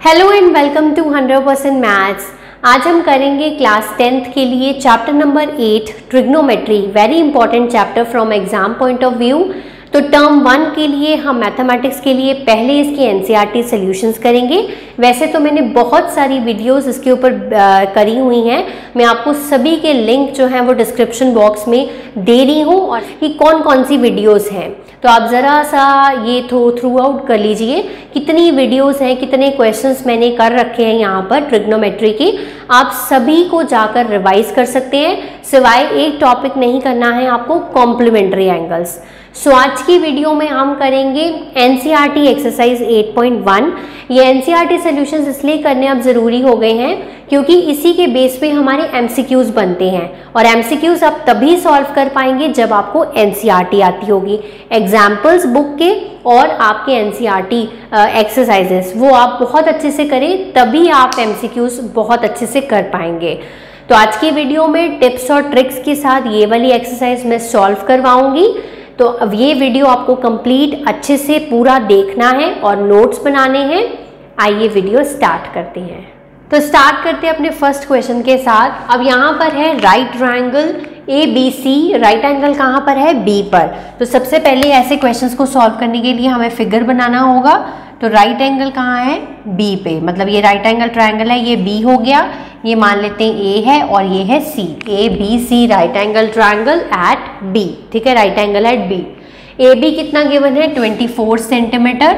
Hello and welcome to 100% maths. आज हम करेंगे क्लास 10th के लिए chapter number 8 trigonometry, very important chapter from exam point of view. तो टर्म 1 के लिए हम मैथमेटिक्स के लिए पहले इसकी एनसीईआरटी सॉल्यूशंस करेंगे। वैसे तो मैंने बहुत सारी वीडियोस इसके ऊपर करी हुई हैं, मैं आपको सभी के लिंक जो हैं वो डिस्क्रिप्शन बॉक्स में दे रही हूँ और कि कौन कौन सी वीडियोस हैं। तो आप ज़रा सा ये थ्रू आउट कर लीजिए, कितनी वीडियोस हैं, कितने क्वेश्चंस मैंने कर रखे हैं यहाँ पर ट्रिग्नोमेट्री की। आप सभी को जाकर रिवाइज कर सकते हैं, सिवाय एक टॉपिक नहीं करना है आपको, कॉम्प्लीमेंट्री एंगल्स। सो आज की वीडियो में हम करेंगे एनसीईआरटी एक्सरसाइज 8.1। ये एनसीईआरटी सॉल्यूशंस इसलिए करने अब ज़रूरी हो गए हैं क्योंकि इसी के बेस पे हमारे एमसीक्यूज बनते हैं और एमसीक्यूज आप तभी सॉल्व कर पाएंगे जब आपको एनसीईआरटी आती होगी। एग्जाम्पल्स बुक के और आपके एनसीईआरटी एक्सरसाइजेस वो आप बहुत अच्छे से करें, तभी आप एमसीक्यूज बहुत अच्छे से कर पाएंगे। तो आज की वीडियो में टिप्स और ट्रिक्स के साथ ये वाली एक्सरसाइज मैं सॉल्व करवाऊंगी। तो अब ये वीडियो आपको कंप्लीट अच्छे से पूरा देखना है और नोट्स बनाने हैं। आइए वीडियो स्टार्ट करते हैं। तो स्टार्ट करते हैं अपने फर्स्ट क्वेश्चन के साथ। अब यहाँ पर है right triangle ABC, right angle कहाँ पर है? B पर। तो सबसे पहले ऐसे क्वेश्चंस को सॉल्व करने के लिए हमें फिगर बनाना होगा। तो राइट एंगल कहाँ है? B पे, मतलब ये राइट एंगल ट्रायंगल है, ये B हो गया, ये मान लेते हैं A है और ये है C। ABC right angle triangle at B, ठीक है, right angle at B। AB कितना गिवन है? 24 centimetre.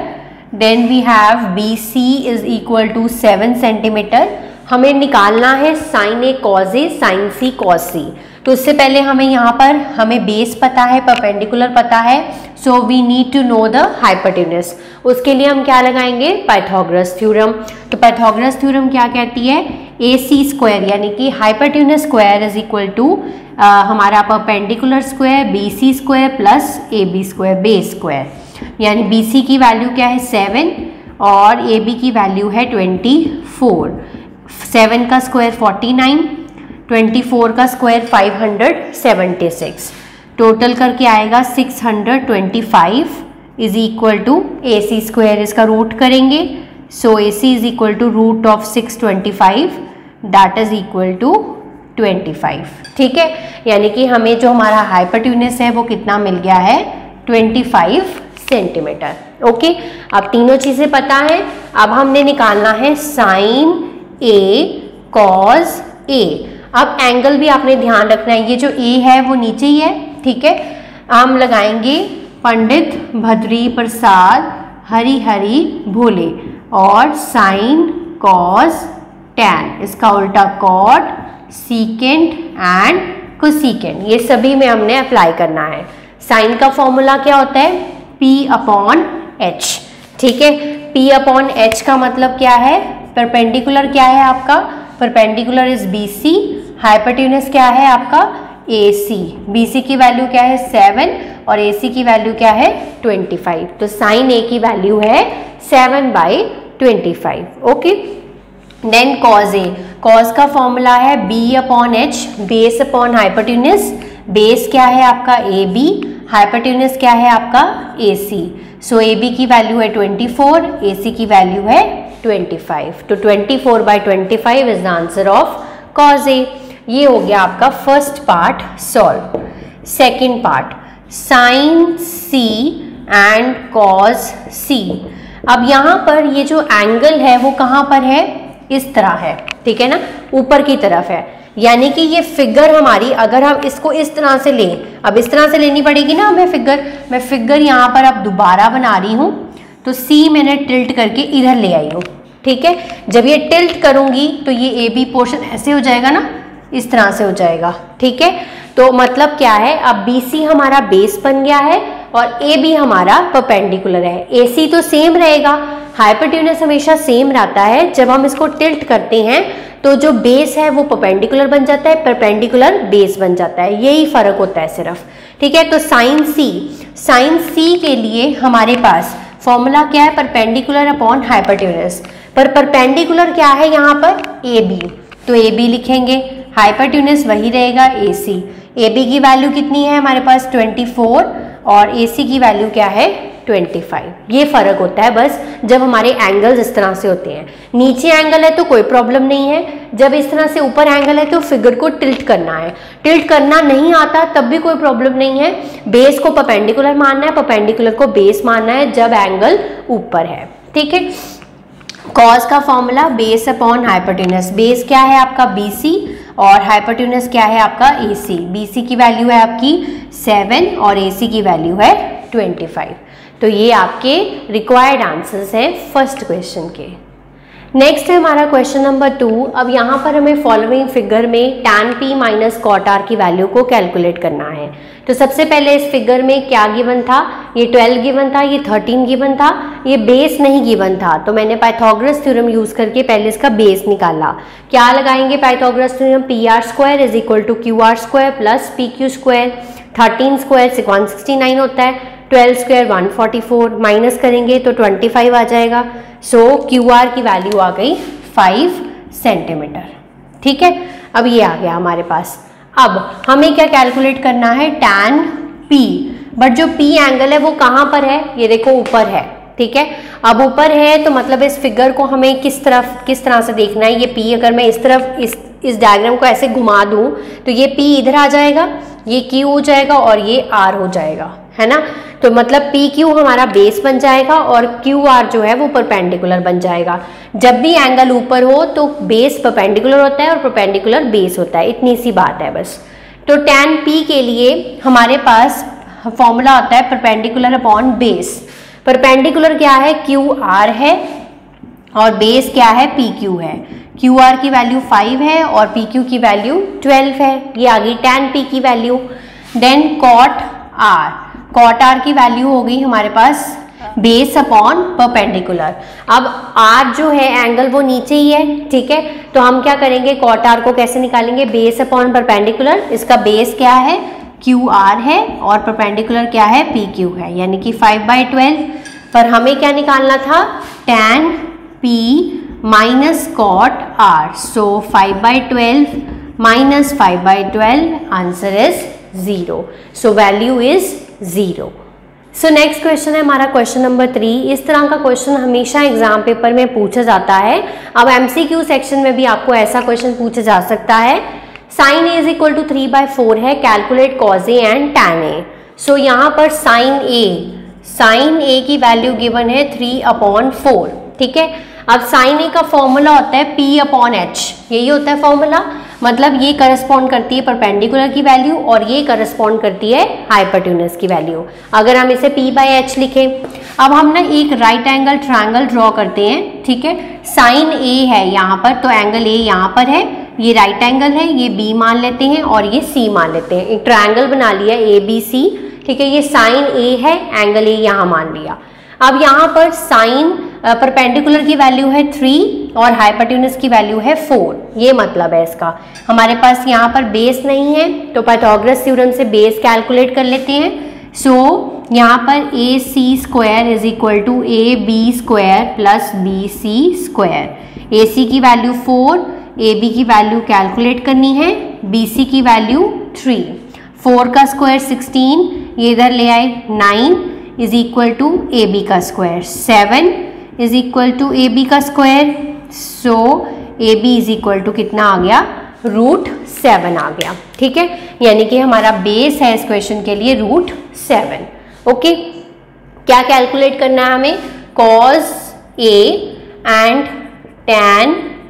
Then we have BC is equal to 7 centimetre. हमें निकालना है sine A cos A, sine C cos C। तो उससे पहले हमें यहाँ पर हमें बेस पता है, परपेंडिकुलर पता है, so we need to know the hypotenuse. उसके लिए हम क्या लगाएंगे? Pythagoras theorem. तो पाइथागोरस थ्योरम क्या कहती है? AC स्क्वायर यानी कि hypotenuse square is equal to हमारा perpendicular square BC square plus AB square, base square. यानी BC की वैल्यू क्या है? 7 और AB की वैल्यू है 24। 7 का स्क्वायर 49, 24 का स्क्वायर 576। टोटल करके आएगा 625 is equal to AC square, इसका रूट करेंगे। So AC is equal to root of 625, that is equal to 25। ठीक है, यानी कि हमें जो हमारा हाइपोटेन्यूज है वो कितना मिल गया है? 25 सेंटीमीटर। ओके, अब तीनों चीजें पता है। अब हमने निकालना है साइन A कॉज A। अब एंगल भी आपने ध्यान रखना है, ये जो A है वो नीचे ही है, ठीक है। हम लगाएंगे पंडित भद्री प्रसाद हरिहरि भोले और साइन कॉस टैन, इसका उल्टा कॉट, सीकेंट एंड कोसीकेंट, ये सभी में हमने अप्लाई करना है। साइन का फॉर्मूला क्या होता है? P/H, ठीक है। P/H का मतलब क्या है? परपेंडिकुलर क्या है आपका? परपेंडिकुलर इज BC, हाइपोटेन्यूज क्या है आपका? AC। BC की वैल्यू क्या है? 7 और AC की वैल्यू क्या है? 25। तो साइन A की वैल्यू है 7/25। Okay, then cos A, cos का फॉर्मूला है B/H, base upon hypotenuse. Base क्या है आपका? AB, हाइपोटेन्यूज क्या है आपका? AC। सो AB की वैल्यू है 24, AC की वैल्यू है 25। तो 24/25 is the answer of cos A। ये हो गया आपका first part solve. Second part, sine C and cos C। अब यहाँ पर ये जो एंगल है वो कहाँ पर है? इस तरह है, ठीक है ना, ऊपर की तरफ है। यानी कि ये फिगर हमारी, अगर हम इसको इस तरह से लें, अब इस तरह से लेनी पड़ेगी ना हमें फिगर। मैं फिगर यहाँ पर अब दोबारा बना रही हूँ, तो C मैंने टिल्ट करके इधर ले आई हूँ, ठीक है। जब ये टिल्ट करूँगी तो ये AB पोर्शन ऐसे हो जाएगा ना, इस तरह से हो जाएगा, ठीक है। तो मतलब क्या है? अब BC हमारा बेस बन गया है और AB हमारा परपेंडिकुलर है। AC तो सेम रहेगा, हाइपोटेन्यूज हमेशा सेम रहता है। जब हम इसको टिल्ट करते हैं तो जो बेस है वो परपेंडिकुलर बन जाता है, परपेंडिकुलर बेस बन जाता है, यही फर्क होता है सिर्फ, ठीक है। तो साइन C के लिए हमारे पास फॉर्मूला क्या है? Perpendicular upon hypotenuse. पर परपेंडिकुलर क्या है यहाँ पर? AB, तो AB लिखेंगे, हाइपोटेन्यूज वही रहेगा AC। AB की वैल्यू कितनी है हमारे पास? 24 और AC की वैल्यू क्या है? 25। ये फ़र्क होता है बस जब हमारे एंगल्स इस तरह से होते हैं। नीचे एंगल है तो कोई प्रॉब्लम नहीं है, जब इस तरह से ऊपर एंगल है तो फिगर को टिल्ट करना है। टिल्ट करना नहीं आता तब भी कोई प्रॉब्लम नहीं है, बेस को परपेंडिकुलर मानना है, परपेंडिकुलर को बेस मानना है जब एंगल ऊपर है। ठीक है, कॉस का formula base upon hypotenuse. Base क्या है आपका BC और हाइपोटेनस क्या है आपका AC। BC की वैल्यू है आपकी 7 और AC की वैल्यू है 25। तो ये आपके रिक्वायर्ड आंसर्स हैं फर्स्ट क्वेश्चन के। नेक्स्ट है हमारा क्वेश्चन नंबर 2। अब यहाँ पर हमें फॉलोइंग फिगर में tan P minus cot R की वैल्यू को कैलकुलेट करना है। तो सबसे पहले इस फिगर में क्या गिवन था, ये 12 गिवन था, ये 13 गिवन था, ये बेस नहीं गिवन था। तो मैंने पाइथागोरस थ्योरम यूज करके पहले इसका बेस निकाला। क्या लगाएंगे Pythagoras theorem, PR² is equal to QR² plus PQ²। 13 square 169 होता है, 12 स्क्वायर 144, माइनस करेंगे तो 25 आ जाएगा। सो QR की वैल्यू आ गई 5 सेंटीमीटर। ठीक है, अब ये आ गया हमारे पास। अब हमें क्या कैलकुलेट करना है, tan P। बट जो P एंगल है वो कहाँ पर है, ये देखो ऊपर है। ठीक है, अब ऊपर है तो मतलब इस फिगर को हमें किस तरह से देखना है। ये P अगर मैं इस तरफ इस डायग्राम को ऐसे घुमा दूं तो ये P इधर आ जाएगा, ये Q हो जाएगा और ये R हो जाएगा, है ना। तो मतलब PQ हमारा बेस बन जाएगा और QR जो है वो परपेंडिकुलर बन जाएगा। जब भी एंगल ऊपर हो तो बेस परपेंडिकुलर होता है और परपेंडिकुलर बेस होता है, इतनी सी बात है बस। तो tan P के लिए हमारे पास फॉर्मूला होता है परपेंडिकुलर अपॉन बेस। परपेंडिकुलर क्या है, QR है और बेस क्या है, PQ है। QR की वैल्यू 5 है और PQ की वैल्यू 12 है। ये आ गई tan P की वैल्यू। देन cot R की वैल्यू हो गई हमारे पास बेस अपॉन परपेंडिकुलर। अब R जो है एंगल वो नीचे ही है, ठीक है। तो हम क्या करेंगे, cot R को कैसे निकालेंगे, बेस अपॉन परपेंडिकुलर। इसका बेस क्या है, QR है और परपेंडिकुलर क्या है, PQ है, यानी कि 5/12। पर हमें क्या निकालना था, tan P minus cot R। So 5/12 minus 5/12, answer is 0। So value is 0। So next question है हमारा क्वेश्चन नंबर 3। इस तरह का क्वेश्चन हमेशा एग्जाम पेपर में पूछा जाता है। अब MCQ सेक्शन में भी आपको ऐसा क्वेश्चन पूछा जा सकता है। sin A is equal to 3/4 है, calculate cos A and tan A। So यहाँ पर sin A की वैल्यू गिवन है 3/4, ठीक है। अब sin A का फॉर्मूला होता है P/H, यही होता है फॉर्मूला। मतलब ये करस्पॉन्ड करती है परपेंडिकुलर की वैल्यू और ये करस्पॉन्ड करती है हाइपोटेन्यूज की वैल्यू। अगर हम इसे P/H लिखें, अब हम ना एक राइट एंगल ट्रायंगल ड्रॉ करते हैं, ठीक है। sin A है यहाँ पर, तो एंगल A यहाँ पर है, ये राइट एंगल है, ये B मान लेते हैं और ये C मान लेते हैं। एक ट्रायंगल बना लिया ABC, ठीक है। ये sin A है, एंगल A यहाँ मान लिया। अब यहाँ पर sin परपेंडिकुलर की वैल्यू है 3 और हाइपोटेन्यूज की वैल्यू है 4। ये मतलब है इसका। हमारे पास यहाँ पर बेस नहीं है तो पाइथागोरस थ्योरम से बेस कैलकुलेट कर लेते हैं। सो यहाँ पर AC² is equal to AB² plus BC²। AC की वैल्यू 4, AB की वैल्यू कैलकुलेट करनी है, BC की वैल्यू 3। 4 का स्क्वायर 16, ये इधर ले आए 9 इज इक्वल टू AB का square, 7 is equal to AB का square. So AB is equal to कितना आ गया, √7 आ गया, ठीक है। यानी कि हमारा बेस है इस क्वेश्चन के लिए √7। ओके, क्या कैलकुलेट करना है हमें, cos A and tan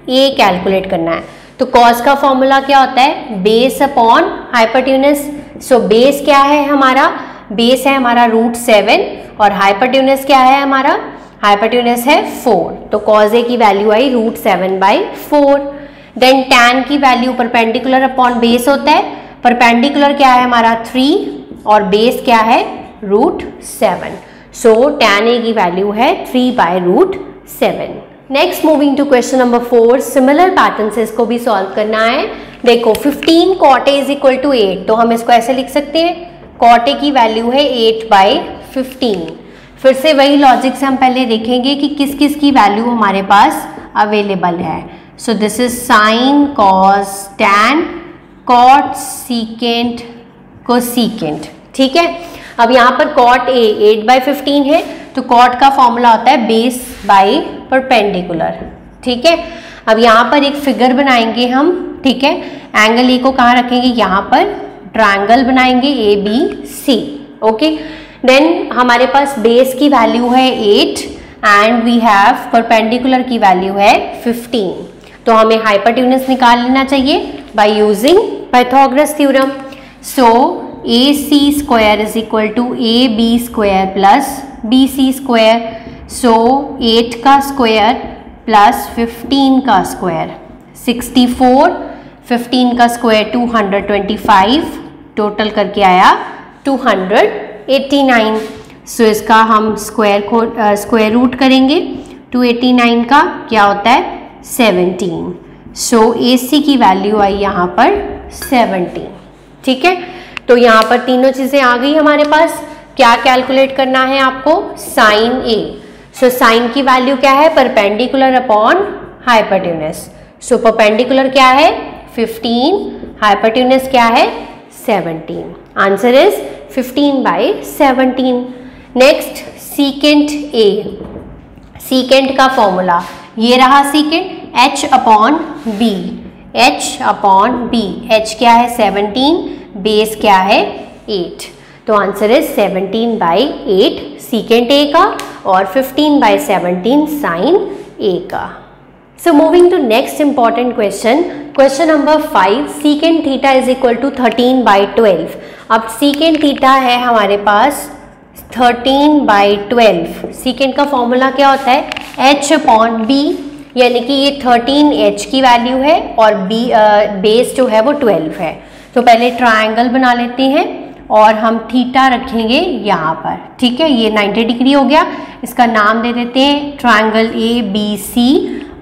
A calculate करना है। तो cos का फॉर्मूला क्या होता है, base upon hypotenuse. So base क्या है हमारा, बेस है हमारा √7 और हाइपोटेन्यूज क्या है हमारा, हाइपोटेन्यूज है 4। तो cos A की वैल्यू आई √7/4। देन tan की वैल्यू परपेंडिकुलर अपॉन बेस होता है। परपेंडिकुलर क्या है हमारा 3 और बेस क्या है √7। सो tan A की वैल्यू है 3/√7। Next moving to question number 4। Similar pattern से इसको भी सॉल्व करना है। देखो 15 cot A is equal to 8, तो हम इसको ऐसे लिख सकते हैं, cot A की वैल्यू है 8/15। फिर से वही लॉजिक से हम पहले देखेंगे कि किस किस की वैल्यू हमारे पास अवेलेबल है। So this is sin, cos, tan, cot, secant, cosecant, ठीक है। अब यहाँ पर cot A 8/15 है, तो cot का फॉर्मूला होता है बेस बाई परपेंडिकुलर। ठीक है, अब यहाँ पर एक फिगर बनाएंगे हम। ठीक है, एंगल ए को कहाँ रखेंगे, यहाँ पर ट्रायंगल बनाएंगे ABC। ओके, देन हमारे पास बेस की वैल्यू है 8 एंड वी हैव परपेंडिकुलर की वैल्यू है 15, तो हमें हाइपोटेन्यूज निकाल लेना चाहिए by using Pythagoras theorem. So AC square is equal to AB square plus BC square. So 8 का स्क्वायर प्लस 15 का स्क्वायर 64, 15 का स्क्वायर 225, टोटल करके आया 289। सो इसका हम स्क्वायर रूट करेंगे, 289 का क्या होता है 17। सो AC की वैल्यू आई यहाँ पर 17। ठीक है, तो यहाँ पर तीनों चीज़ें आ गई हमारे पास। क्या कैलकुलेट करना है आपको, साइन A। सो साइन की वैल्यू क्या है, perpendicular upon hypotenuse. So perpendicular क्या है 15, हाइपोटेन्यूज क्या है 17। Answer is 15/17। Next secant A, secant का फॉर्मूला ये रहा, सीकेंट H/B, H/B, H क्या है 17, बेस क्या है 8, तो आंसर इज 17/8 सीकेंट A का और 15/17 साइन A का। So moving to next important question, question number 5, secant theta is equal to 13/12। अब सीकेंट थीटा है हमारे पास 13/12। सीकेंट का फॉर्मूला क्या होता है, H/B, यानी कि ये 13 H की वैल्यू है और बेस जो है वो 12 है। तो पहले ट्रायंगल बना लेते हैं और हम थीटा रखेंगे यहाँ पर। ठीक है, ये 90 डिग्री हो गया, इसका नाम दे देते हैं ट्रायंगल ABC।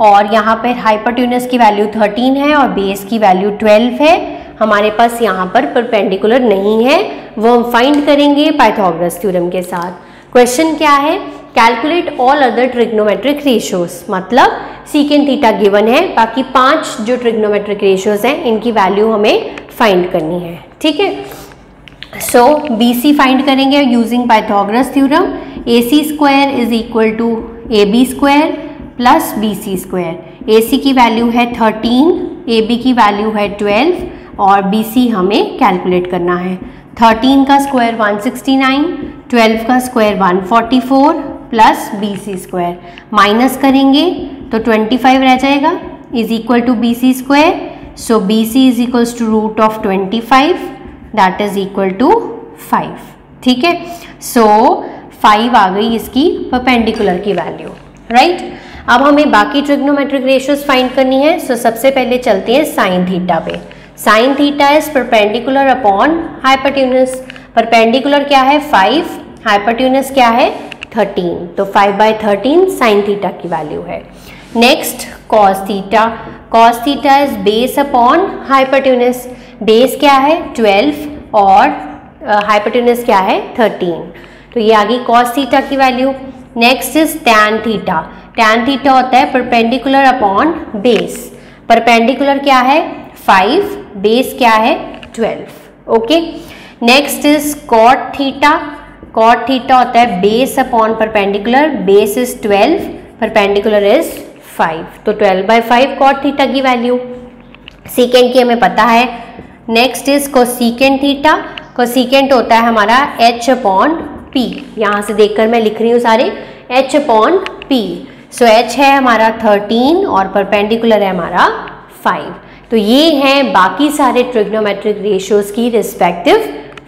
और यहाँ पर हाइपोटेन्यूज की वैल्यू 13 है और बेस की वैल्यू 12 है। हमारे पास यहाँ पर परपेंडिकुलर नहीं है, वो हम फाइंड करेंगे पाइथागोरस थ्योरम के साथ। क्वेश्चन क्या है, calculate all other trigonometric ratios, मतलब सीकेंट थीटा गिवन है, बाकी 5 जो ट्रिग्नोमेट्रिक रेशियोज हैं इनकी वैल्यू हमें फाइंड करनी है। ठीक है, सो BC फाइंड करेंगे using Pythagoras theorem. AC square is equal to AB square plus BC square. AC की वैल्यू है 13, AB की वैल्यू है 12 और BC हमें कैलकुलेट करना है। 13 का स्क्वायर 169, 12 का square 144 plus BC square, minus करेंगे तो 25 रह जाएगा, is equal to BC square. So BC is equals to root of 25, that is equal to 5। ठीक है, सो 5 आ गई इसकी परपेंडिकुलर की वैल्यू, राइट। अब हमें बाकी ट्रिग्नोमेट्रिक रेशियोज फाइंड करनी है। सो सबसे पहले चलते हैं साइन थीटा पे। Sign theta is perpendicular upon hypotenuse. Perpendicular क्या है 5, हाइपोटेन्यूज क्या है 13, तो 5/13 साइन थीटा की वैल्यू है। Next cos theta, cos theta is base upon hypotenuse. Base क्या है 12 और हाइपोटेन्यूज क्या है 13, तो ये आ गई कॉस थीटा की value. Next is tan theta. Tan theta होता है परपेंडिकुलर अपॉन बेस। परपेंडिकुलर क्या है 5, बेस क्या है 12। Okay, next is cot theta. Cot theta होता है base upon perpendicular, base is 12, perpendicular is 5, तो 12/5 कॉट थीटा की वैल्यू। सीकेंट की हमें पता है। Next is cosecant theta. Cosecant होता है हमारा H/P। यहाँ से देखकर मैं लिख रही हूँ सारे, H/P। सो H है हमारा 13 और परपेंडिकुलर है हमारा 5। तो ये हैं बाकी सारे ट्रिग्नोमेट्रिक रेशियोज की रिस्पेक्टिव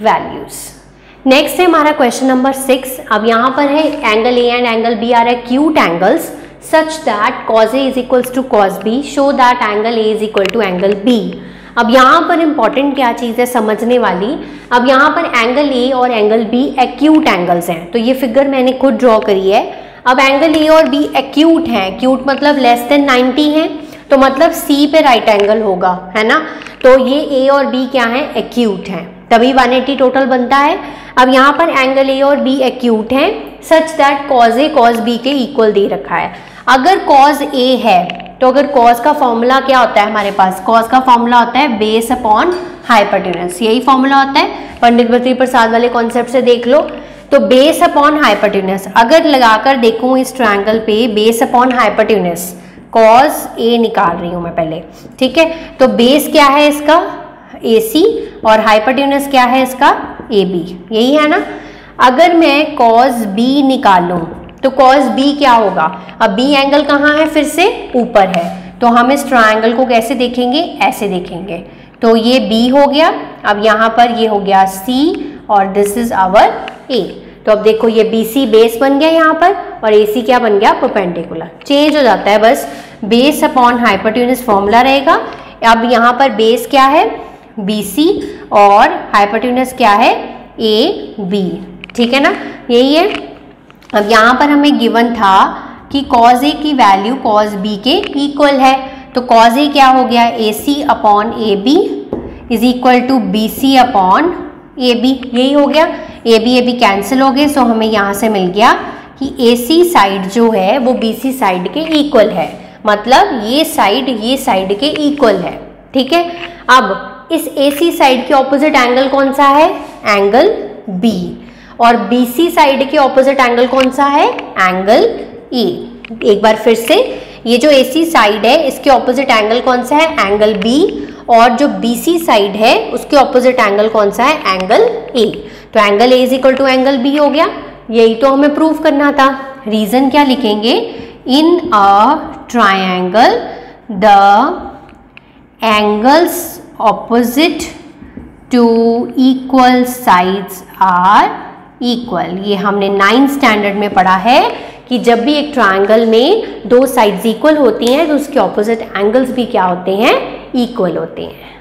वैल्यूज। नेक्स्ट है हमारा क्वेश्चन नंबर 6। अब यहाँ पर है angle A and angle B are acute angles such that cos A is equals to cos B, show that angle A is equal to angle B। अब यहाँ पर important क्या चीज़ है समझने वाली, अब यहाँ पर एंगल A और एंगल B एक्यूट एंगल्स हैं, तो ये फिगर मैंने खुद ड्रॉ करी है। अब एंगल A और B एक्यूट हैं, एक्यूट मतलब लेस देन 90 है, तो मतलब C पे राइट एंगल होगा, है ना। तो ये A और B क्या है एक्यूट हैं, तभी 180 टोटल बनता है। अब यहाँ पर एंगल A और B एक्यूट हैं सच that cos A cos B के इक्वल दे रखा है। अगर कॉज ए है तो अगर कॉज का फॉर्मूला क्या होता है हमारे पास, कॉज का फॉर्मूला होता है बेस अपॉन हाइपोटेन्यूज, यही फॉर्मूला होता है, पंडित बद्री प्रसाद वाले कॉन्सेप्ट से देख लो। तो बेस अपॉन हाइपोटेन्यूज अगर लगाकर देखूं इस ट्रायंगल पे, बेस अपॉन हाइपोटेन्यूज कॉज ए निकाल रही हूं मैं पहले, ठीक है। तो बेस क्या है इसका AC और हाइपोटेन्यूज क्या है इसका AB, यही है ना। अगर मैं कॉज B निकालूं तो कॉज B क्या होगा, अब B एंगल कहाँ है, फिर से ऊपर है, तो हम इस ट्रायंगल को कैसे देखेंगे, ऐसे देखेंगे। तो ये B हो गया, अब यहाँ पर ये हो गया C और दिस इज आवर A। तो अब देखो ये BC बेस बन गया यहाँ पर और AC क्या बन गया, परपेंडिकुलर। चेंज हो जाता है बस, बेस अपॉन हाइपोटेन्यूज फॉर्मूला रहेगा। अब यहाँ पर बेस क्या है BC और हाइपोटेन्यूज क्या है AB, ठीक है ना, यही है। अब यहाँ पर हमें गिवन था कि कॉज A की वैल्यू कॉज B के इक्वल है, तो कॉज A क्या हो गया, AC upon AB is equal to BC upon AB, यही हो गया। AB कैंसिल हो गए, सो हमें यहाँ से मिल गया कि AC साइड जो है वो BC साइड के इक्वल है, मतलब ये साइड के इक्वल है, ठीक है। अब इस AC साइड के ऑपोजिट एंगल कौन सा है, एंगल B, और BC साइड के ऑपोजिट एंगल कौन सा है, एंगल E। एक बार फिर से, ये जो AC साइड है इसके ऑपोजिट एंगल कौन सा है, एंगल B, और जो BC साइड है उसके ऑपोजिट एंगल कौन सा है, एंगल A। तो angle A is equal to angle B हो गया, यही तो हमें प्रूव करना था। रीजन क्या लिखेंगे, in a triangle the angles opposite to equal sides are equal. ये हमने 9th स्टैंडर्ड में पढ़ा है कि जब भी एक ट्रायंगल में दो साइड्स इक्वल होती हैं तो उसके ऑपोजिट एंगल्स भी क्या होते हैं, इक्वल होते हैं।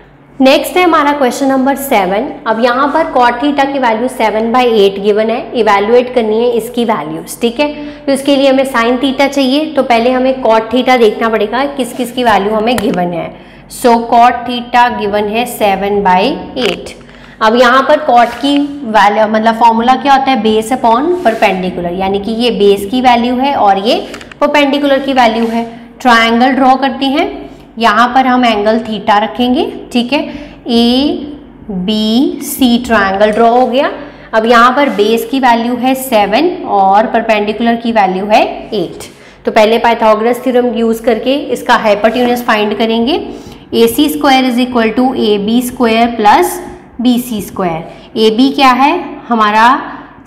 नेक्स्ट है हमारा क्वेश्चन नंबर 7। अब यहाँ पर कॉट थीटा की वैल्यू 7/8 गिवन है, इवैल्यूएट करनी है इसकी वैल्यूज, ठीक है। तो इसके लिए हमें साइन थीटा चाहिए, तो पहले हमें कॉट थीटा देखना पड़ेगा किस किस की वैल्यू हमें गिवन है। सो कॉट थीटा गिवन है 7/8। अब यहाँ पर कॉट की वैल्यू मतलब फॉर्मूला क्या होता है, बेस अपॉन परपेंडिकुलर, यानी कि ये बेस की वैल्यू है और ये परपेंडिकुलर की वैल्यू है। ट्रायंगल ड्रॉ करते हैं, यहाँ पर हम एंगल थीटा रखेंगे, ठीक है। ABC ट्रायंगल ड्रॉ हो गया। अब यहाँ पर बेस की वैल्यू है 7 और परपेंडिकुलर की वैल्यू है 8। तो पहले पाइथागोरस थ्योरम यूज करके इसका हाइपोटेन्यूज फाइंड करेंगे। AC square is equal to AB square plus BC square. AB क्या है हमारा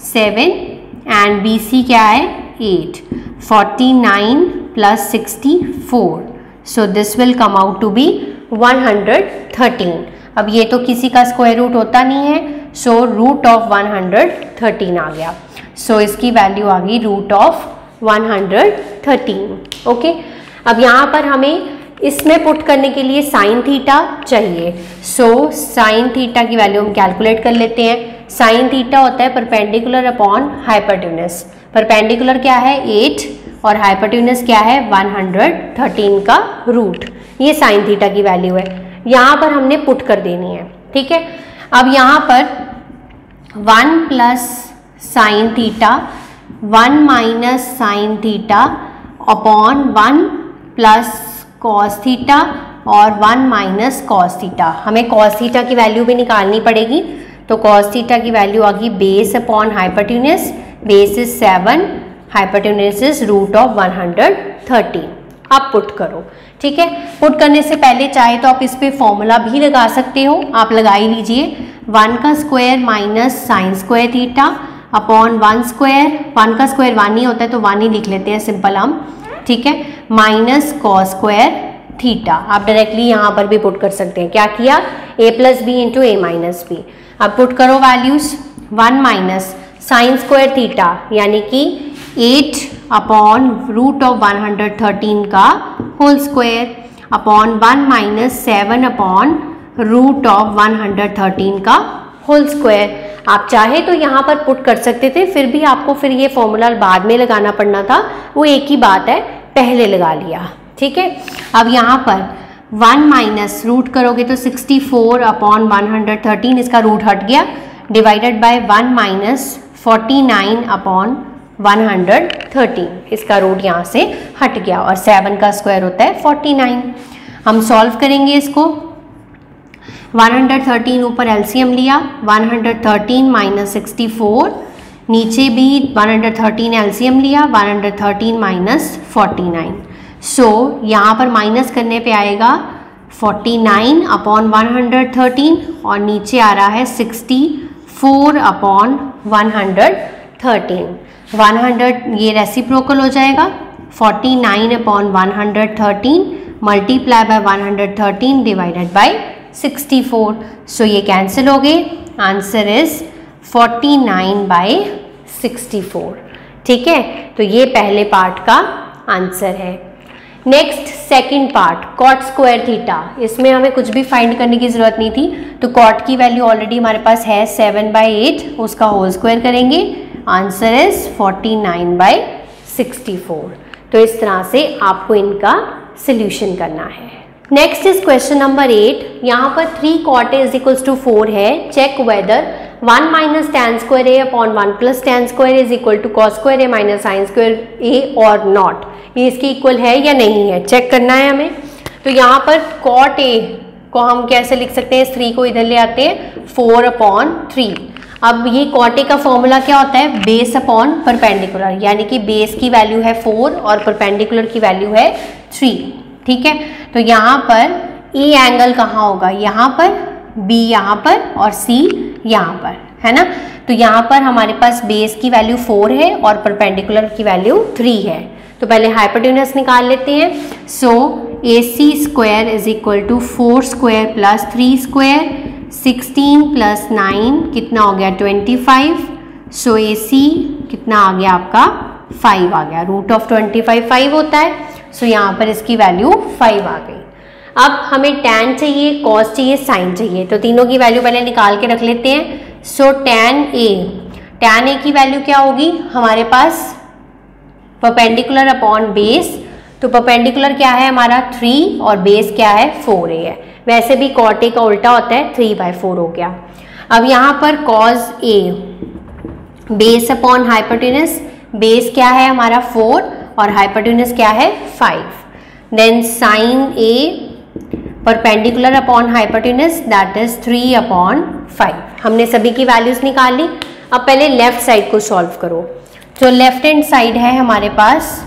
7 एंड BC क्या है 8, 49 plus 64, so this will come out to be 113। अब ये तो किसी का स्क्वायर रूट होता नहीं है, सो रूट ऑफ 113 आ गया। सो इसकी वैल्यू आ गई रूट ऑफ 113। ओके, अब यहाँ पर हमें इसमें पुट करने के लिए साइन थीटा चाहिए। सो साइन थीटा की वैल्यू हम कैलकुलेट कर लेते हैं। साइन थीटा होता है परपेंडिकुलर अपॉन हाइपोटेन्यूज। परपेंडिकुलर क्या है 8 और हाइपोटेन्यूज क्या है 113 का रूट। ये साइन थीटा की वैल्यू है, यहाँ पर हमने पुट कर देनी है, ठीक है। अब यहाँ पर 1 plus sine theta 1 minus sine theta upon 1 plus cos theta और 1 माइनस कॉस थीटा। हमें कॉस थीटा की वैल्यू भी निकालनी पड़ेगी, तो कॉस थीटा की वैल्यू आ गई base upon hypotenuse. Base is 7, hypotenuse is root of 113। अब पुट करो, ठीक है। पुट करने से पहले चाहे तो आप इस पे फॉर्मूला भी लगा सकते हो, आप लगा ही लीजिए। 1 का square minus sine square theta upon 1 square, 1 का स्क्वायर 1 ही होता है तो 1 ही लिख लेते हैं सिंपल हम, ठीक है, माइनस कॉस स्क्वायर थीटा। आप डायरेक्टली यहाँ पर भी पुट कर सकते हैं। क्या किया, a plus B into A minus B. अब पुट करो values. 1 minus sine square theta यानी कि 8 अपॉन रूट ऑफ 113 का whole square upon 1 minus 7 upon root of 113 का होल स्क्वायर। आप चाहे तो यहाँ पर पुट कर सकते थे, फिर भी आपको फिर ये फॉर्मूला बाद में लगाना पड़ना था, वो एक ही बात है, पहले लगा लिया, ठीक है। अब यहाँ पर 1 माइनस रूट करोगे तो 64 अपॉन 113, इसका रूट हट गया, डिवाइडेड बाय 1 माइनस 49 अपॉन 113, इसका रूट यहाँ से हट गया और 7 का स्क्वायर होता है 49। हम सॉल्व करेंगे इसको। 113 ऊपर एलसीएम लिया, 113 माइनस 64, नीचे भी 113 एलसीएम लिया, 113 माइनस 49। सो यहाँ पर माइनस करने पे आएगा 49 अपॉन 113 और नीचे आ रहा है 64 अपॉन 113। 100 ये रेसिप्रोकल हो जाएगा, 49 upon 113 multiply by 113 divided by 64। सो ये कैंसिल हो गए, आंसर इज 49 बाय 64। ठीक है, तो ये पहले पार्ट का आंसर है। Next second part, cot square theta. इसमें हमें कुछ भी फाइंड करने की जरूरत नहीं थी, तो कॉट की वैल्यू ऑलरेडी हमारे पास है 7/8, उसका होल स्क्वायर करेंगे, आंसर इज 49 बाय 64। तो इस तरह से आपको इनका सॉल्यूशन करना है। Next is question number 8। यहाँ पर 3 cot A is equals to 4 है। Check whether 1 minus tan square A upon 1 plus tan square A is equal to cos square A minus sine square A और not, ये इसके equal है या नहीं है, चेक करना है हमें। तो यहाँ पर cot A को हम कैसे लिख सकते हैं, इस 3 को इधर ले आते हैं, 4/3। अब ये cot A का फॉर्मूला क्या होता है, बेस अपॉन परपेंडिकुलर, यानी कि बेस की वैल्यू है 4 और परपेंडिकुलर की वैल्यू है 3। ठीक है, तो यहाँ पर ए एंगल कहाँ होगा, यहाँ पर, बी यहाँ पर और सी यहाँ पर, है ना। तो यहाँ पर हमारे पास बेस की वैल्यू 4 है और परपेंडिकुलर की वैल्यू 3 है। तो पहले हाइपोटेन्यूस निकाल लेते हैं। So AC square is equal to 4 square plus 3 square, 16 plus 9 कितना हो गया 25। सो AC कितना आ गया आपका 5 आ गया, रूट ऑफ 25 5 होता है। सो यहाँ पर इसकी वैल्यू 5 आ गई। अब हमें tan चाहिए, cos चाहिए, sin चाहिए, तो तीनों की वैल्यू पहले निकाल के रख लेते हैं। सो tan A की वैल्यू क्या होगी हमारे पास, परपेंडिकुलर अपॉन बेस, तो परपेंडिकुलर क्या है हमारा 3 और बेस क्या है 4A है। वैसे भी cot A का उल्टा होता है 3/4 हो गया। अब यहाँ पर cos A base upon hypotenuse, base क्या है हमारा 4 और हाइपोटेन्यूस क्या है 5। Then sin A perpendicular upon hypotenuse that is 3/5। हमने सभी की वैल्यूज निकाल ली। अब पहले लेफ्ट साइड को सॉल्व करो। तो लेफ्ट हैंड साइड है हमारे पास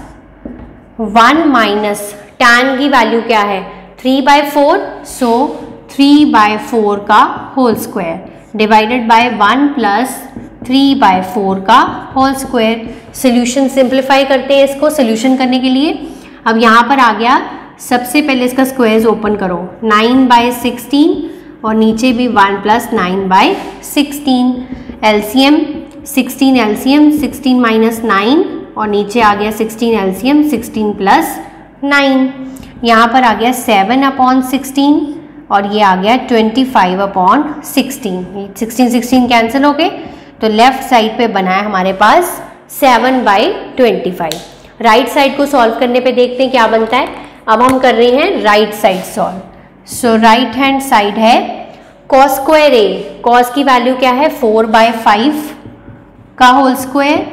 1 माइनस tan की वैल्यू क्या है 3/4, सो 3/4 का whole square divided by 1 plus 3/4 का होल स्क्वायर। सोल्यूशन सिंप्लीफाई करते हैं इसको, सोल्यूशन करने के लिए अब यहाँ पर आ गया, सबसे पहले इसका स्क्वायर्स ओपन करो, 9/16 और नीचे भी 1 प्लस 9/16, एलसीएम 16 एलसीएम 16 माइनस 9 और नीचे आ गया 16 एलसीएम 16 प्लस 9। यहाँ पर आ गया 7/16 और ये आ गया 25/16। 16 कैंसिल हो गए, तो लेफ्ट साइड पे बना है हमारे पास 7/25। राइट साइड को सॉल्व करने पे देखते हैं क्या बनता है। अब हम कर रहे हैं right side solve. So right hand side है cos स्क्वायर A, cos की वैल्यू क्या है 4/5 का whole square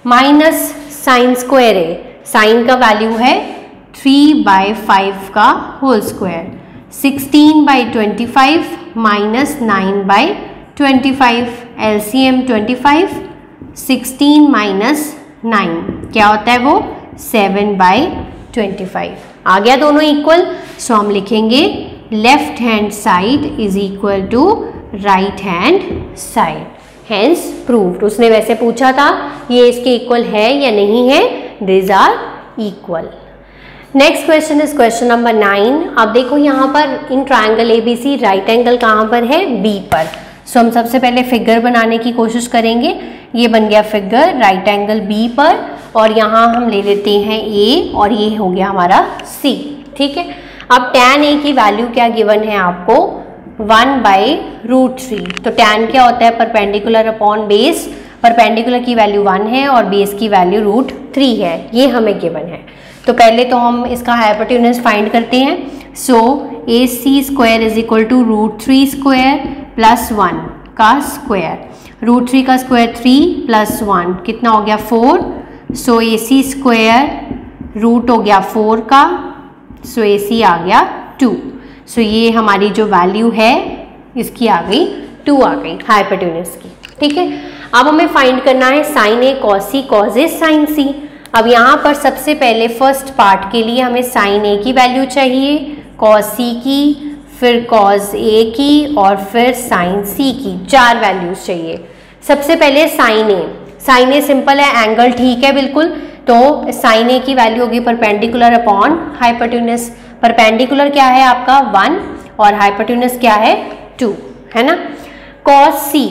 minus sin square A, sin का वैल्यू है 3/5 का whole square, 16/25 minus 9/25, LCM 25, 16 minus 9 क्या होता है वो 7/25। आ गया दोनों इक्वल। सो हम लिखेंगे left hand side is equal to right hand side, hence proved. उसने वैसे पूछा था ये इसके इक्वल है या नहीं है, these are equal. Next question is question number 9। अब देखो यहाँ पर in triangle ABC right angle कहाँ पर है, B पर। सो हम सबसे पहले फिगर बनाने की कोशिश करेंगे। ये बन गया फिगर राइट एंगल B पर और यहाँ हम ले लेते हैं A और ये हो गया हमारा C। ठीक है, अब tan A की वैल्यू क्या गिवन है आपको 1/√3। तो tan क्या होता है परपेंडिकुलर अपॉन बेस, परपेंडिकुलर की वैल्यू 1 है और बेस की वैल्यू √3 है, ये हमें गिवन है। तो पहले तो हम इसका हाइपोटेन्यूस फाइंड करते हैं। So AC square is equal to √3 square plus 1 का स्क्वायर, √3 का स्क्वायर 3 प्लस 1 कितना हो गया 4 सो AC स्क्वायर रूट हो गया 4 का, सो AC आ गया 2। सो ये हमारी जो वैल्यू है इसकी आ गई 2 आ गई हाइपोटेन्यूज की। ठीक है, अब हमें फाइंड करना है साइन ए कॉस सी कॉज ए साइन सी। अब यहाँ पर सबसे पहले फर्स्ट पार्ट के लिए हमें साइन ए की वैल्यू चाहिए, कॉस सी की, फिर कॉस ए की और फिर साइन सी की, 4 वैल्यूज चाहिए। सबसे पहले साइन ए सिंपल है, एंगल ठीक है बिल्कुल, तो साइन ए की वैल्यू होगी परपेंडिकुलर अपॉन हाइपोटेन्यूज। परपेंडिकुलर क्या है आपका 1 और हाइपोटेन्यूज क्या है 2, है ना। कॉस सी,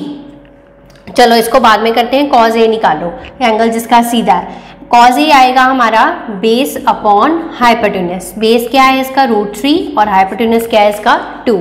चलो इसको बाद में करते हैं, कॉस ए निकालो, एंगल जिसका सीधा है। कॉस ए आएगा हमारा बेस अपॉन हाइपोटेन्यूज, बेस क्या है इसका √3 और हाइपोटेन्यूज क्या है इसका 2।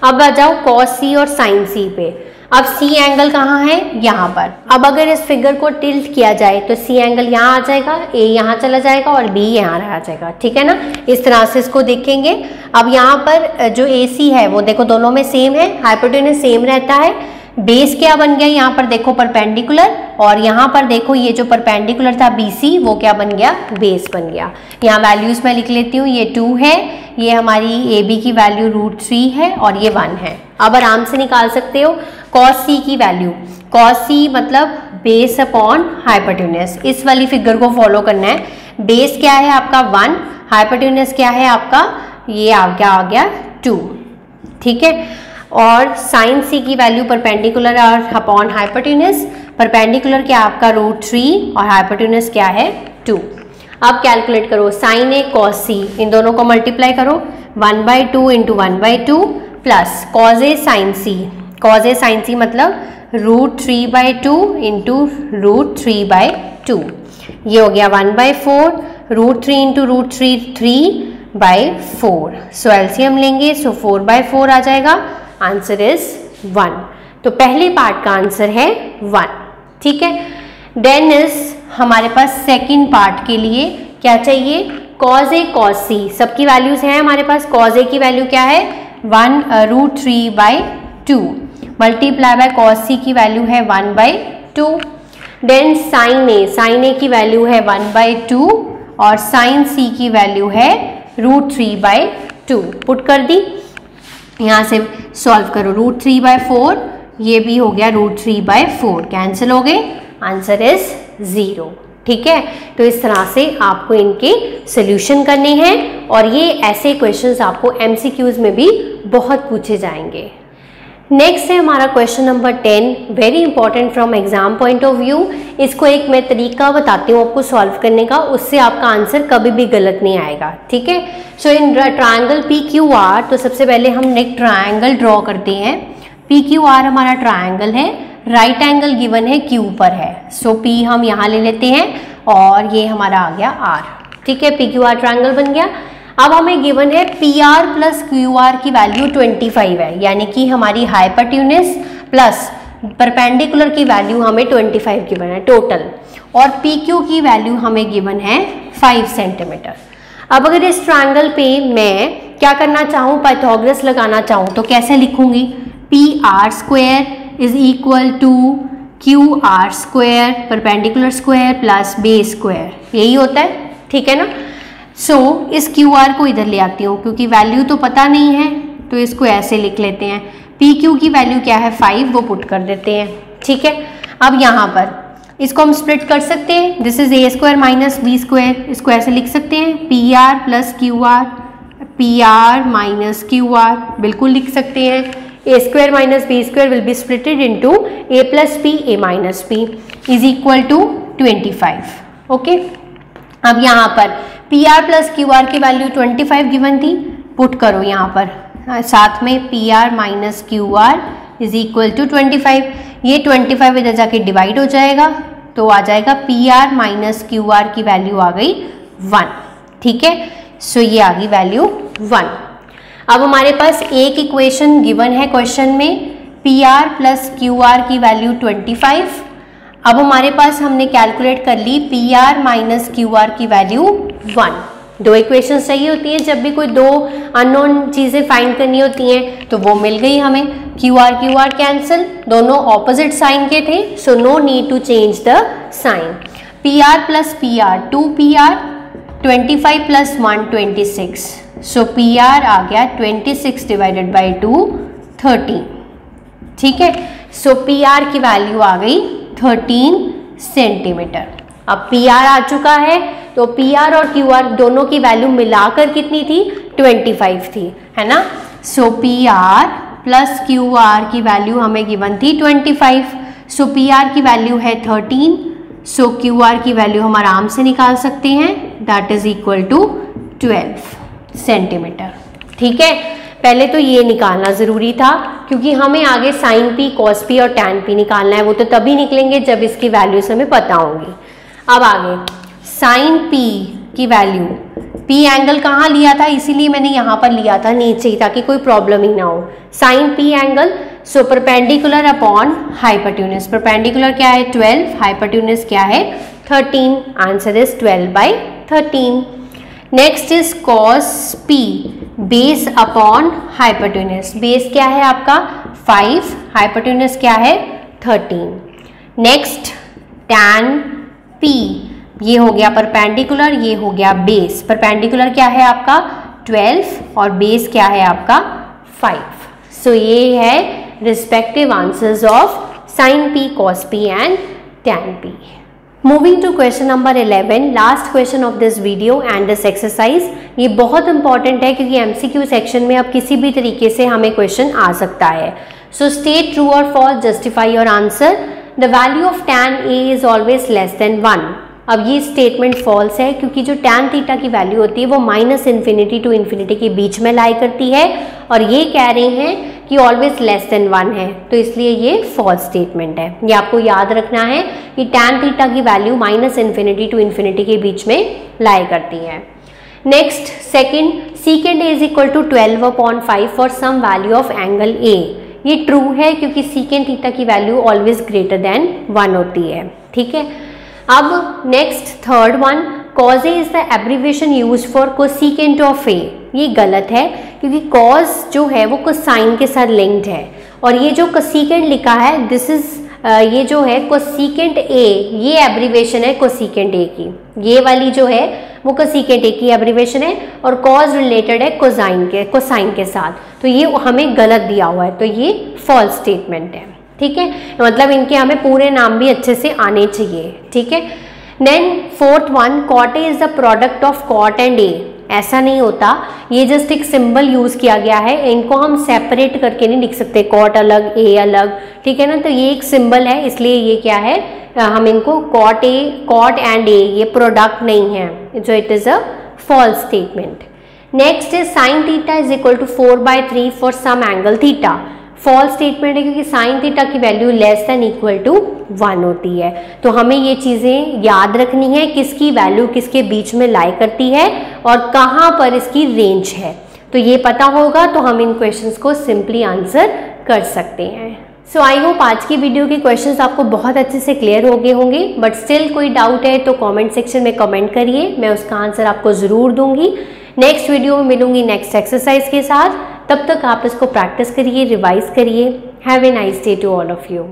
अब आ जाओ कॉस सी और साइन सी पे। अब सी एंगल कहाँ है, यहाँ पर। अब अगर इस फिगर को टिल्ट किया जाए तो सी एंगल यहाँ आ जाएगा, ए यहाँ चला जाएगा और बी यहाँ आ जाएगा, ठीक है ना। इस तरह से इसको देखेंगे। अब यहाँ पर जो ए सी है वो देखो दोनों में सेम है, हाइपोटेन्यूज सेम रहता है। बेस क्या बन गया यहाँ पर देखो परपेंडिकुलर, और यहाँ पर देखो ये जो परपेंडिकुलर था BC वो क्या बन गया, बेस बन गया। यहाँ वैल्यूज मैं लिख लेती हूँ, ये 2 है, ये हमारी AB की वैल्यू √3 है और ये 1 है। अब आराम से निकाल सकते हो कॉस C की वैल्यू। कॉस C मतलब बेस अपॉन हाइपोटेन्यूज, इस वाली फिगर को फॉलो करना है। बेस क्या है आपका 1, हाइपोटेन्यूज क्या है आपका, ये आ गया 2, ठीक है। और साइन सी की वैल्यू परपेंडिकुलर और अपॉन हाइपोटेन्यूज, परपेंडिकुलर क्या आपका √3 और हाइपोटेन्यूज क्या है 2। अब कैलकुलेट करो साइन ए कॉस सी, इन दोनों को मल्टीप्लाई करो, 1/2 into 1/2 plus cos A sign C. Cos A sign सी मतलब √3/2 इंटू √3/2, ये हो गया 1/4, √3 इंटू √3 3/4। सो एलसीएम लेंगे, सो 4/4 आ जाएगा, आंसर इज 1। तो पहले पार्ट का आंसर है 1, ठीक है। देन इज हमारे पास सेकंड पार्ट के लिए क्या चाहिए, कॉस ए कॉस सी। सबकी वैल्यूज हैं हमारे पास। कॉस ए की वैल्यू क्या है √3/2 मल्टीप्लाई बाय कॉस सी की वैल्यू है 1/2। देन साइन ए की वैल्यू है 1/2 और साइन सी की वैल्यू है √3/2। पुट कर दी, यहाँ से सॉल्व करो, √3/4, ये भी हो गया √3/4, कैंसिल हो गए, आंसर इज 0, ठीक है। तो इस तरह से आपको इनके सोल्यूशन करने हैं और ये ऐसे क्वेश्चंस आपको MCQs में भी बहुत पूछे जाएंगे। नेक्स्ट है हमारा question number 10, very important from exam point of view. इसको एक मैं तरीका बताती हूँ आपको सॉल्व करने का, उससे आपका आंसर कभी भी गलत नहीं आएगा, ठीक है। सो इन ट्रायंगल PQR, तो सबसे पहले हम एक ट्रायंगल ड्रॉ करते हैं। PQR हमारा ट्रायंगल है, राइट एंगल गिवन है Q पर है, सो P हम यहाँ ले लेते हैं और ये हमारा आ गया R, ठीक है। PQR ट्रायंगल बन गया। अब हमें गिवन है PR प्लस QR की वैल्यू 25 है, यानी कि हमारी हाइपोटेन्यूज प्लस परपेंडिकुलर की वैल्यू हमें 25 गिवन है टोटल, और PQ की वैल्यू हमें गिवन है 5 सेंटीमीटर। अब अगर इस ट्रायंगल पे मैं क्या करना चाहूँ, पाइथागोरस लगाना चाहूँ, तो कैसे लिखूंगी, PR² is equal to QR² perpendicular square plus base square, यही होता है, ठीक है ना। सो इस QR को इधर ले आती हूँ, क्योंकि वैल्यू तो पता नहीं है तो इसको ऐसे लिख लेते हैं। PQ की वैल्यू क्या है 5, वो पुट कर देते हैं, ठीक है। अब यहाँ पर इसको हम स्प्लिट कर सकते हैं, this is A² minus B², इसको ऐसे लिख सकते हैं PR plus QR, PR minus QR, बिल्कुल लिख सकते हैं। A² minus B² will be splitted into A plus P, A minus P is equal to 25, okay. अब यहाँ पर PR प्लस QR की वैल्यू 25 गिवन थी, पुट करो यहाँ पर साथ में PR minus QR is equal to 25, ये 25 इधर जाके डिवाइड हो जाएगा, तो आ जाएगा PR माइनस QR की वैल्यू आ गई 1, ठीक है। सो ये आ गई वैल्यू 1। अब हमारे पास एक इक्वेशन गिवन है क्वेश्चन में, PR प्लस QR की वैल्यू 25। अब हमारे पास हमने कैलकुलेट कर ली PR माइनस QR की वैल्यू 1। दो इक्वेशंस चाहिए होती हैं जब भी कोई दो अननोन चीज़ें फाइंड करनी होती हैं, तो वो मिल गई हमें। QR कैंसिल, दोनों ऑपोजिट साइन के थे, so no need to change the sign. PR plus PR 2 PR, 25 plus 1 26, so PR आ गया 26 डिवाइडेड बाई 2 13, ठीक है। सो PR की वैल्यू आ गई 13 सेंटीमीटर। अब PR आ चुका है तो PR और QR दोनों की वैल्यू मिलाकर कितनी थी 25 थी, है ना। सो PR प्लस QR की वैल्यू हमें गिवन थी 25, सो PR की वैल्यू है 13, सो QR की वैल्यू हम आराम से निकाल सकते हैं, that is equal to 12 centimetre, ठीक है। पहले तो ये निकालना ज़रूरी था क्योंकि हमें आगे साइन P, कॉस P और टैन P निकालना है, वो तो तभी निकलेंगे जब इसकी वैल्यूज हमें पता होंगी। अब आगे साइन P की वैल्यू, P एंगल कहाँ लिया था, इसीलिए मैंने यहाँ पर लिया था नीचे ही ताकि कोई प्रॉब्लम ही ना हो। Sine P angle, so perpendicular upon hypotenuse, perpendicular क्या है 12, हाइपोटेन्यूज क्या है 13, answer is 12/13। Next is cos P, base upon hypotenuse, base क्या है आपका 5, हाइपोटेन्यूज क्या है 13। नेक्स्ट टैन P, ये हो गया परपेंडिकुलर, ये हो गया बेस, परपेंडिकुलर क्या है आपका 12 और बेस क्या है आपका 5। सो ये है respective answers of sine P, cos P and tan P। Moving to question number 11, last question of this video and this exercise. ये बहुत इंपॉर्टेंट है क्योंकि MCQ सेक्शन में अब किसी भी तरीके से हमें क्वेश्चन आ सकता है। सो स्टेट ट्रू और false, justify your answer. The value of tan A is always less than 1। अब ये स्टेटमेंट फॉल्स है क्योंकि जो टैन थीटा की वैल्यू होती है वो -∞ टू इन्फिनिटी के बीच में लाई करती है और ये कह रहे हैं कि ऑलवेज लेस देन 1 है, तो इसलिए ये फॉल्स स्टेटमेंट है। ये आपको याद रखना है कि टैन थीटा की वैल्यू -∞ टू इन्फिनिटी के बीच में लाई करती है। Next second, secant A is equal to 12/5 for some value of angle A। ये ट्रू है क्योंकि सीकेंड थीटा की वैल्यू ऑलवेज ग्रेटर देन 1 होती है, ठीक है। अब next third one, cos A is the abbreviation use for cosecant of A। ये गलत है क्योंकि कॉज जो है वो कोसाइन के साथ लिंक्ड है और ये जो कोसेकेंट लिखा है दिस इज ये जो है कोसेकेंट A, ये एब्रीविएशन है कोसेकेंट A की, ये वाली जो है वो कोसेकेंट A की एब्रीविएशन है और कॉज रिलेटेड है कोसाइन के साथ, तो ये हमें गलत दिया हुआ है, तो ये फॉल्स स्टेटमेंट है, ठीक है। मतलब इनके हमें पूरे नाम भी अच्छे से आने चाहिए, ठीक है। Then fourth one, cot A is the product of cot and A। ऐसा नहीं होता, ये जस्ट एक सिंबल यूज किया गया है, इनको हम सेपरेट करके नहीं लिख सकते, कॉट अलग A अलग, ठीक है ना। तो ये एक सिंबल है इसलिए ये क्या है, हम इनको कॉट एंड A, ये प्रोडक्ट नहीं है, जो it is a false statement. Next is sine theta is equal to 4/3 for some angle theta. False statement है क्योंकि साइन थीटा की value less than equal to 1 होती है, तो हमें ये चीज़ें याद रखनी है, किसकी वैल्यू किसके बीच में लाई करती है और कहाँ पर इसकी रेंज है, तो ये पता होगा तो हम इन क्वेश्चंस को सिंपली आंसर कर सकते हैं। सो आई होप आज की वीडियो के क्वेश्चंस आपको बहुत अच्छे से क्लियर हो गए होंगे, बट स्टिल कोई डाउट है तो कमेंट सेक्शन में कमेंट करिए, मैं उसका आंसर आपको ज़रूर दूंगी। नेक्स्ट वीडियो में मिलूंगी नेक्स्ट एक्सरसाइज के साथ, तब तक आप इसको प्रैक्टिस करिए, रिवाइज करिए। Have a nice day to all of you.